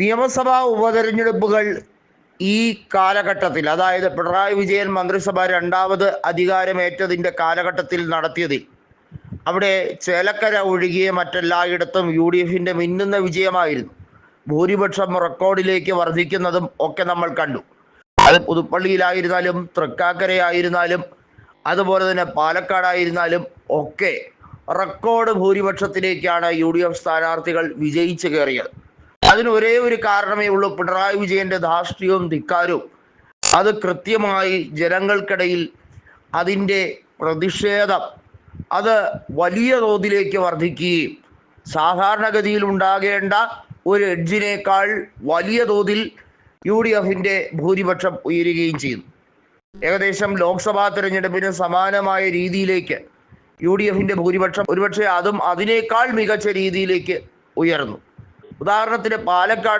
നിയമസഭാ ഉപതെരഞ്ഞെടുപ്പുകൾ ഈ കാലഘട്ടത്തിൽ, അതായത് പിണറായി വിജയൻ മന്ത്രിസഭ രണ്ടാമത് അധികാരമേറ്റതിൻ്റെ കാലഘട്ടത്തിൽ നടത്തിയതിൽ അവിടെ ചേലക്കര ഒഴികെ മറ്റെല്ലായിടത്തും UDFിൻ്റെ മിന്നുന്ന വിജയമായിരുന്നു. ഭൂരിപക്ഷം റെക്കോർഡിലേക്ക് വർദ്ധിക്കുന്നതും ഒക്കെ നമ്മൾ കണ്ടു. അത് പുതുപ്പള്ളിയിലായിരുന്നാലും തൃക്കാക്കരയായിരുന്നാലും അതുപോലെ തന്നെ പാലക്കാടായിരുന്നാലും ഒക്കെ റെക്കോർഡ് ഭൂരിപക്ഷത്തിലേക്കാണ് UDF സ്ഥാനാർത്ഥികൾ വിജയിച്ചു കയറിയത്. അതിന് ഒരേ ഒരു കാരണമേ ഉള്ളൂ: പിണറായി വിജയന്റെ ധാർഷ്ട്യവും ധിക്കാരവും. അത് കൃത്യമായി ജനങ്ങൾക്കിടയിൽ അതിൻ്റെ പ്രതിഷേധം അത് വലിയ തോതിലേക്ക് വർദ്ധിക്കുകയും സാധാരണഗതിയിൽ ഉണ്ടാകേണ്ട ഒരു എഡ്ജിനേക്കാൾ വലിയ തോതിൽ UDFിൻ്റെ ഭൂരിപക്ഷം ഉയരുകയും ചെയ്തു. ഏകദേശം ലോക്സഭാ തെരഞ്ഞെടുപ്പിന് സമാനമായ രീതിയിലേക്ക് UDFിൻ്റെ ഭൂരിപക്ഷം ഒരുപക്ഷെ അതും അതിനേക്കാൾ മികച്ച രീതിയിലേക്ക് ഉയർന്നു. ഉദാഹരണത്തിന് പാലക്കാട്